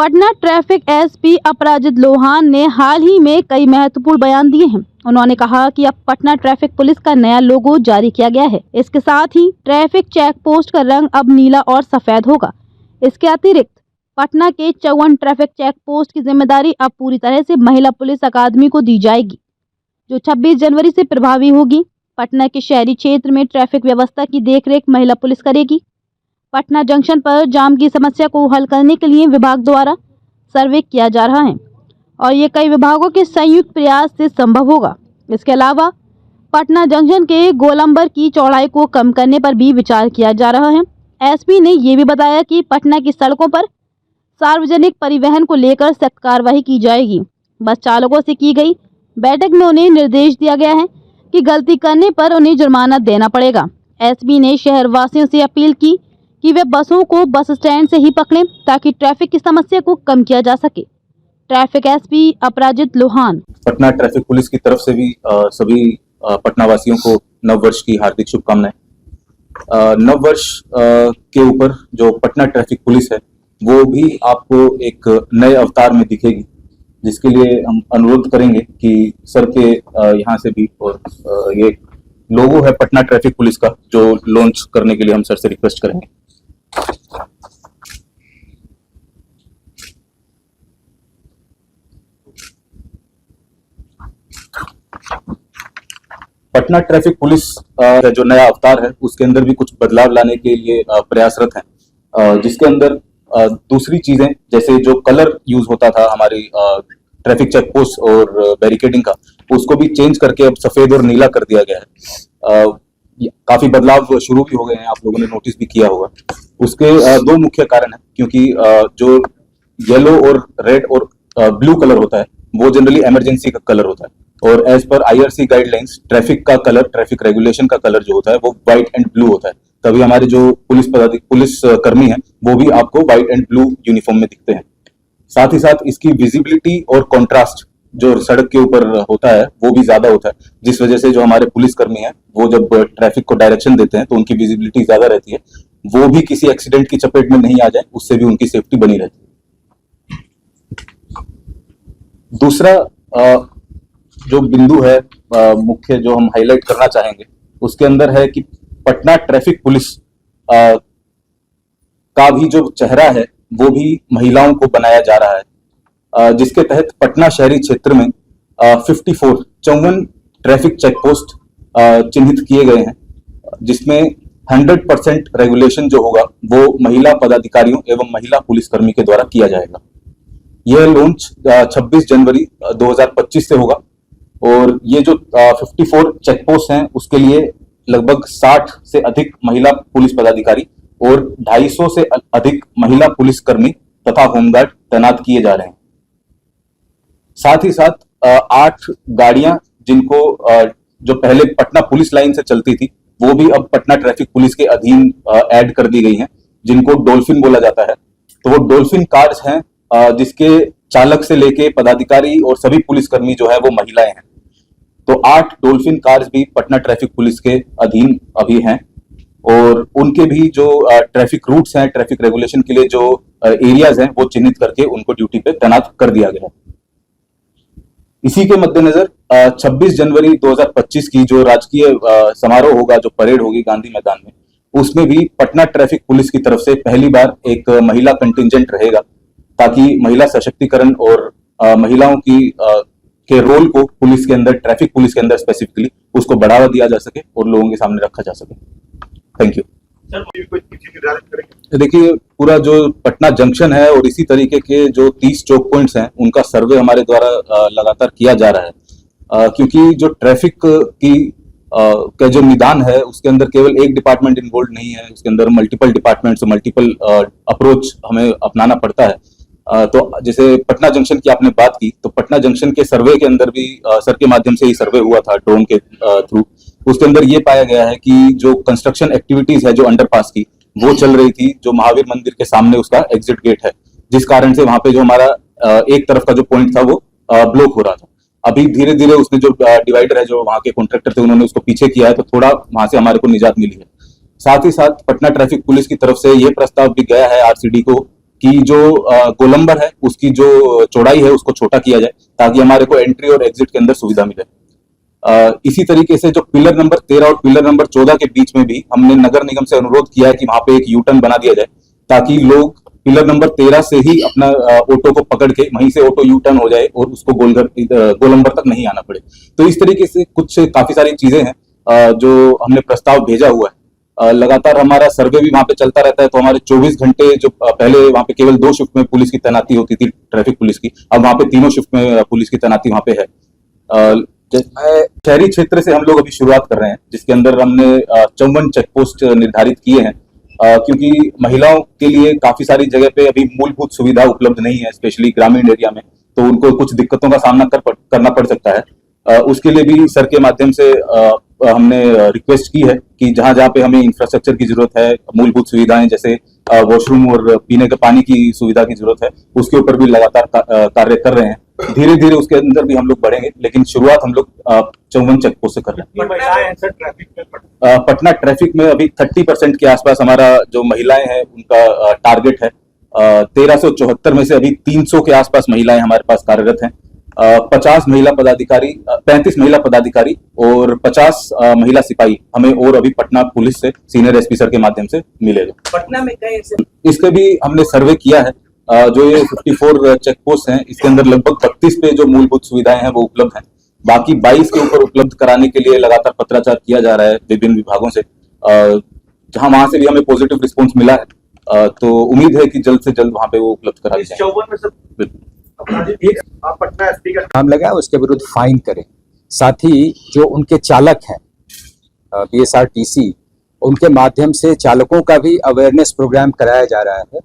Patna traffic SP अपराजित लोहान ने हाल ही में कई महत्वपूर्ण बयान दिए हैं। उन्होंने कहा कि अब पटना ट्रैफिक पुलिस का नया लोगो जारी किया गया है। इसके साथ ही ट्रैफिक चेक पोस्ट का रंग अब नीला और सफेद होगा। इसके अतिरिक्त पटना के 54 ट्रैफिक चेक पोस्ट की जिम्मेदारी अब पूरी तरह से महिला पुलिस अकादमी को दी जाएगी, जो 26 जनवरी से प्रभावी होगी। पटना के शहरी क्षेत्र में ट्रैफिक व्यवस्था की देखरेख महिला पुलिस करेगी। पटना जंक्शन पर जाम की समस्या को हल करने के लिए विभाग द्वारा सर्वे किया जा रहा है और ये कई विभागों के संयुक्त प्रयास से संभव होगा। इसके अलावा पटना जंक्शन के गोलंबर की चौड़ाई को कम करने पर भी विचार किया जा रहा है। एसपी ने ये भी बताया कि पटना की सड़कों पर सार्वजनिक परिवहन को लेकर सख्त कार्रवाई की जाएगी। बस चालकों से की गई बैठक में उन्हें निर्देश दिया गया है कि गलती करने पर उन्हें जुर्माना देना पड़ेगा। एसपी ने शहर वासियों से अपील की कि वे बसों को बस स्टैंड से ही पकड़ें ताकि ट्रैफिक की समस्या को कम किया जा सके। ट्रैफिक एसपी अपराजित लोहान। पटना ट्रैफिक पुलिस की तरफ से भी सभी पटना वासियों को नव वर्ष की हार्दिक शुभकामनाएं। नव वर्ष के ऊपर जो पटना ट्रैफिक पुलिस है वो भी आपको एक नए अवतार में दिखेगी, जिसके लिए हम अनुरोध करेंगे कि सर के यहाँ से भी और ये लोगो है पटना ट्रैफिक पुलिस का जो लॉन्च करने के लिए हम सर से रिक्वेस्ट करेंगे। पटना ट्रैफिक पुलिस का जो नया अवतार है उसके अंदर भी कुछ बदलाव लाने के लिए प्रयासरत हैं, जिसके अंदर दूसरी चीजें जैसे जो कलर यूज होता था हमारी ट्रैफिक चेक पोस्ट और बैरिकेडिंग का, उसको भी चेंज करके अब सफेद और नीला कर दिया गया है। काफी बदलाव शुरू भी हो गए हैं, आप लोगों ने नोटिस भी किया होगा। उसके दो मुख्य कारण हैं, क्योंकि जो येलो और रेड और ब्लू कलर होता है वो जनरली इमरजेंसी का कलर होता है और as per IRC guidelines traffic का कलर, ट्रैफिक रेगुलेशन का कलर जो होता है वो व्हाइट एंड ब्लू होता है। तभी हमारे जो पुलिस कर्मी हैं वो भी आपको व्हाइट एंड ब्लू यूनिफॉर्म में दिखते हैं। साथ ही साथ इसकी विजिबिलिटी और कॉन्ट्रास्ट जो सड़क के ऊपर होता है वो भी ज्यादा होता है, जिस वजह से जो हमारे पुलिस कर्मी हैं वो जब ट्रैफिक को डायरेक्शन देते हैं तो उनकी विजिबिलिटी ज्यादा रहती है, वो भी किसी एक्सीडेंट की चपेट में नहीं आ जाए, उससे भी उनकी सेफ्टी बनी रहती है। दूसरा जो बिंदु है मुख्य जो हम हाईलाइट करना चाहेंगे उसके अंदर है कि पटना ट्रैफिक पुलिस का भी जो चेहरा है वो भी महिलाओं को बनाया जा रहा है, जिसके तहत पटना शहरी क्षेत्र में 54 ट्रैफिक चेक पोस्ट चिन्हित किए गए हैं, जिसमें 100% रेगुलेशन जो होगा वो महिला पदाधिकारियों एवं महिला पुलिसकर्मी के द्वारा किया जाएगा। यह लॉन्च 26 जनवरी 2025 से होगा और ये जो 54 चेक पोस्ट हैं उसके लिए लगभग 60 से अधिक महिला पुलिस पदाधिकारी और 250 से अधिक महिला पुलिसकर्मी तथा होमगार्ड तैनात किए जा रहे हैं। साथ ही साथ 8 गाड़ियां जिनको जो पहले पटना पुलिस लाइन से चलती थी वो भी अब पटना ट्रैफिक पुलिस के अधीन ऐड कर दी गई हैं, जिनको डॉल्फिन बोला जाता है। तो वो डॉल्फिन कार्स हैं जिसके चालक से लेके पदाधिकारी और सभी पुलिसकर्मी जो है वो महिलाएं हैं। तो 8 डॉल्फिन कार्स भी पटना ट्रैफिक पुलिस के अधीन अभी हैं और उनके भी जो ट्रैफिक रूट्स हैं, ट्रैफिक रेगुलेशन के लिए जो एरियाज हैं वो चिन्हित करके उनको ड्यूटी पे तैनात कर दिया गया है। इसी के मद्देनजर 26 जनवरी 2025 की जो राजकीय समारोह होगा, जो परेड होगी गांधी मैदान में, उसमें भी पटना ट्रैफिक पुलिस की तरफ से पहली बार एक महिला कंटिंजेंट रहेगा, ताकि महिला सशक्तिकरण और महिलाओं की के रोल को पुलिस के अंदर, ट्रैफिक पुलिस के अंदर स्पेसिफिकली उसको बढ़ावा दिया जा सके और लोगों के सामने रखा जा सके। Thank you. देखिए, पूरा जो पटना जंक्शन है और इसी तरीके के जो 30 चौक पॉइंट्स हैं उनका सर्वे हमारे द्वारा लगातार किया जा रहा है, क्योंकि जो ट्रैफिक की का जो निदान है उसके अंदर केवल एक डिपार्टमेंट इन्वॉल्व नहीं है, उसके अंदर मल्टीपल डिपार्टमेंट्स, मल्टीपल अप्रोच हमें अपनाना पड़ता है। तो जैसे पटना जंक्शन की आपने बात की, तो पटना जंक्शन के सर्वे के अंदर भी सर के माध्यम से ही सर्वे हुआ था ड्रोन के थ्रू। उसके अंदर ये पाया गया है कि जो कंस्ट्रक्शन एक्टिविटीज है जो अंडरपास की वो चल रही थी, जो महावीर मंदिर के सामने उसका एग्जिट गेट है, जिस कारण से वहां पे जो हमारा एक तरफ का जो पॉइंट था वो ब्लॉक हो रहा था। अभी धीरे धीरे उसने जो डिवाइडर है, जो वहां के कॉन्ट्रैक्टर थे, उन्होंने उसको पीछे किया है, तो थोड़ा वहां से हमारे को निजात मिली है। साथ ही साथ पटना ट्रैफिक पुलिस की तरफ से ये प्रस्ताव भी गया है आरसीडी को कि जो गोलंबर है उसकी जो चौड़ाई है उसको छोटा किया जाए ताकि हमारे को एंट्री और एग्जिट के अंदर सुविधा मिले। इसी तरीके से जो पिलर नंबर 13 और पिलर नंबर 14 के बीच में भी हमने नगर निगम से अनुरोध किया है कि वहां पे एक यू टर्न बना दिया जाए ताकि लोग पिलर नंबर 13 से ही अपना ऑटो को पकड़ के वहीं से ऑटो यू टर्न हो जाए और उसको गोलंबर तक नहीं आना पड़े। तो इस तरीके से कुछ काफी सारी चीजें हैं जो हमने प्रस्ताव भेजा हुआ है। लगातार हमारा सर्वे भी वहां पे चलता रहता है, तो हमारे 24 घंटे जो पहले वहां पे केवल 2 शिफ्ट में पुलिस की तैनाती होती थी, ट्रैफिक पुलिस की, अब वहां पे 3 शिफ्ट में पुलिस की तैनाती वहां पे है। शहरी क्षेत्र से हम लोग अभी शुरुआत कर रहे हैं, जिसके अंदर हमने 54 चेक पोस्ट निर्धारित किए हैं, क्योंकि महिलाओं के लिए काफी सारी जगह पे अभी मूलभूत सुविधा उपलब्ध नहीं है, स्पेशली ग्रामीण एरिया में, तो उनको कुछ दिक्कतों का सामना करना पड़ सकता है। उसके लिए भी सर के माध्यम से हमने रिक्वेस्ट की है कि जहां जहां पे हमें इंफ्रास्ट्रक्चर की जरूरत है, मूलभूत सुविधाएं जैसे वॉशरूम और पीने के पानी की सुविधा की जरूरत है, उसके ऊपर भी लगातार कार्य कर रहे हैं। धीरे धीरे उसके अंदर भी हम लोग बढ़ेंगे, लेकिन शुरुआत हम लोग 54 चेक पोस्ट से कर रहे हैं। पटना ट्रैफिक में अभी 30% के आसपास हमारा जो महिलाएं हैं उनका टारगेट है। 1374 में से अभी 300 के आसपास महिलाएं हमारे पास कार्यरत हैं। 50 महिला पदाधिकारी, 35 महिला पदाधिकारी और 50 महिला सिपाही हमें और अभी पटना पुलिस से सीनियर एसपी सर के माध्यम से मिलेगा। पटना में कई ऐसे इसके भी हमने सर्वे किया है। जो ये 54 चेक पोस्ट हैं, इसके अंदर लगभग 32 पे जो मूलभूत सुविधाएं हैं वो उपलब्ध हैं। बाकी 22 के ऊपर उपलब्ध कराने के लिए लगातार पत्राचार किया जा रहा है विभिन्न विभागों से, जहां वहां से भी हमें पॉजिटिव रिस्पॉन्स मिला है। तो उम्मीद है कि जल्द से जल्द वहां पे वो उपलब्ध करा जाए। 54 में से आप पटना एसपी का नाम लगाए, उसके विरुद्ध फाइन करें। साथ ही जो उनके चालक हैं BSRTC, उनके माध्यम से चालकों का भी अवेयरनेस प्रोग्राम कराया जा रहा है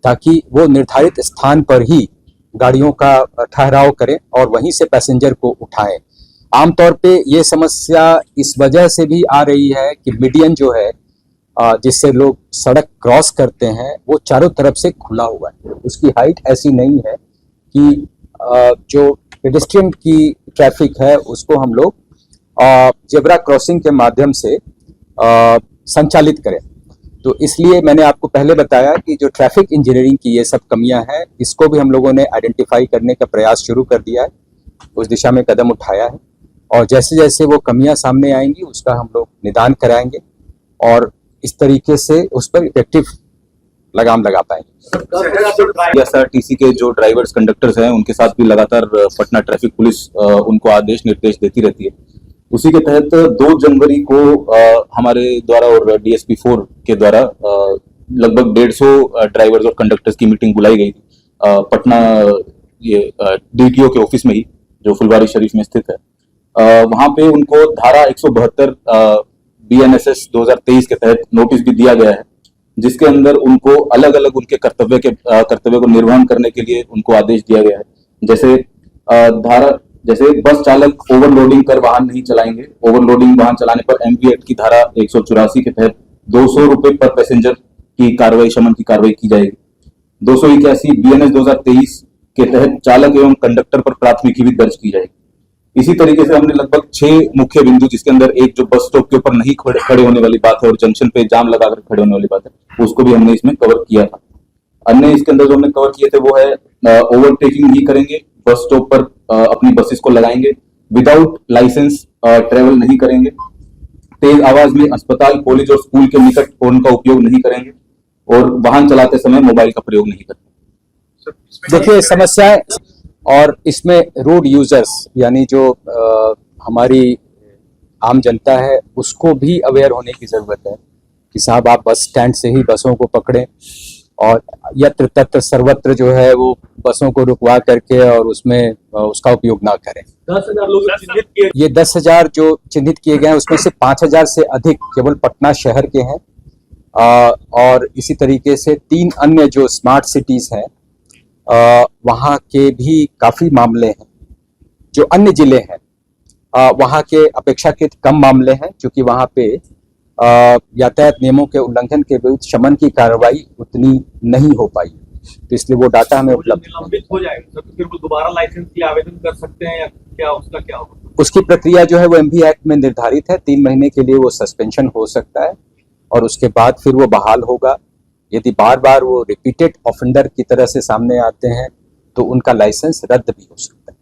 ताकि वो निर्धारित स्थान पर ही गाड़ियों का ठहराव करें और वहीं से पैसेंजर को उठाएं। आमतौर पे ये समस्या इस वजह से भी आ रही है कि मीडियन जो है जिससे लोग सड़क क्रॉस करते हैं वो चारों तरफ से खुला हुआ है, उसकी हाइट ऐसी नहीं है कि जो पेडेस्ट्रियन की ट्रैफिक है उसको हम लोग जेब्रा क्रॉसिंग के माध्यम से संचालित करें। तो इसलिए मैंने आपको पहले बताया कि जो ट्रैफिक इंजीनियरिंग की ये सब कमियां हैं, इसको भी हम लोगों ने आइडेंटिफाई करने का प्रयास शुरू कर दिया है, उस दिशा में कदम उठाया है और जैसे जैसे वो कमियां सामने आएंगी उसका हम लोग निदान कराएंगे और इस तरीके से उस पर इफेक्टिव लगाम लगा पाएंगे। BSRTC के जो ड्राइवर्स कंडक्टर्स हैं उनके साथ भी लगातार पटना ट्रैफिक पुलिस उनको आदेश निर्देश देती रहती है। उसी के तहत 2 जनवरी को हमारे द्वारा और DSP 4 के द्वारा लगभग 150 ड्राइवर्स और कंडक्टर्स की मीटिंग बुलाई गई थी पटना ये DTO के ऑफिस में ही, जो फुलवारी शरीफ में स्थित है। वहां पे उनको धारा 172 BNSS 2023 के तहत नोटिस भी दिया गया है, जिसके अंदर उनको अलग अलग उनके कर्तव्य को निर्वहन करने के लिए उनको आदेश दिया गया है। जैसे बस चालक ओवरलोडिंग कर वाहन नहीं चलाएंगे, ओवरलोडिंग वाहन चलाने पर MV एक्ट की धारा 184 के तहत 200 रुपए पर पैसेंजर की कार्रवाई, शमन की कार्रवाई की जाएगी। 281 BNS 2023 के तहत चालक एवं कंडक्टर पर प्राथमिकी भी दर्ज की जाएगी। इसी तरीके से हमने लगभग 6 मुख्य बिंदु, जिसके अंदर एक जो बस स्टॉप के ऊपर नहीं खड़े होने वाली बात है और जंक्शन पे जाम लगाकर खड़े होने वाली बात है, उसको भी हमने इसमें कवर किया था। अन्य इसके अंदर जो हमने कवर किए थे वो है ओवरटेकिंग नहीं करेंगे, बस स्टॉप पर अपनी बसेस को लगाएंगे, विदाउट लाइसेंस ट्रेवल नहीं करेंगे, तेज आवाज में अस्पताल, कॉलेज और स्कूल के निकट हॉर्न का उपयोग नहीं करेंगे और वाहन चलाते समय मोबाइल का प्रयोग नहीं करेंगे। देखिए समस्याएं, और इसमें रोड यूजर्स यानी जो हमारी आम जनता है उसको भी अवेयर होने की जरूरत है कि साहब आप बस स्टैंड से ही बसों को पकड़ें और यत्र तत्र सर्वत्र जो है वो बसों को रुकवा करके और उसमें उसका उपयोग ना करें। 10,000 लोग चिन्हित किए, ये 10,000 जो चिन्हित किए गए हैं उसमें से 5,000 से अधिक केवल पटना शहर के हैं और इसी तरीके से 3 अन्य जो स्मार्ट सिटीज हैं वहाँ के भी काफी मामले हैं। जो अन्य जिले हैं वहाँ के अपेक्षाकृत कम मामले हैं, क्योंकि वहाँ पे यातायात नियमों के उल्लंघन के विरुद्ध शमन की कार्रवाई उतनी नहीं हो पाई, तो इसलिए वो डाटा हमें उपलब्ध निलंबित हो जाएगा तो फिर वो दोबारा लाइसेंस के लिए आवेदन कर सकते हैं या क्या, उसका क्या होगा? उसकी प्रक्रिया जो है वो MV एक्ट में निर्धारित है। 3 महीने के लिए वो सस्पेंशन हो सकता है और उसके बाद फिर वो बहाल होगा यदि बार बार वो रिपीटेड ऑफेंडर की तरह से सामने आते हैं तो उनका लाइसेंस रद्द भी हो सकता है।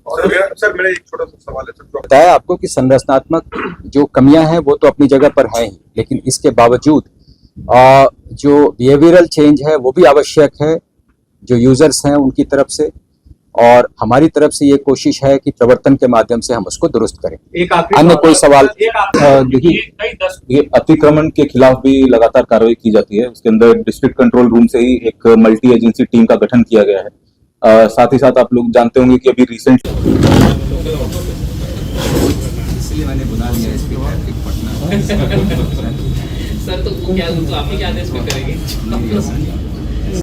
और सर मेरा एक छोटा सा सवाल है सर, बताया आपको कि संरचनात्मक जो कमियां हैं वो तो अपनी जगह पर हैं ही, लेकिन इसके बावजूद जो बिहेवियरल चेंज है वो भी आवश्यक है, जो यूजर्स हैं उनकी तरफ से, और हमारी तरफ से ये कोशिश है कि प्रवर्तन के माध्यम से हम उसको दुरुस्त करें। एक आखिरी अन्य कोई सवाल? देखिए, ये अतिक्रमण के खिलाफ भी लगातार कार्रवाई की जाती है। उसके अंदर डिस्ट्रिक्ट कंट्रोल रूम से ही एक मल्टी एजेंसी टीम का गठन किया गया है। साथ ही साथ आप लोग जानते होंगे कि अभी रिसेंट इसलिए मैंने बुला लिया एसपी ट्रैफिक पटना। सर तो क्या आप ही क्या आदेश पे करेंगे?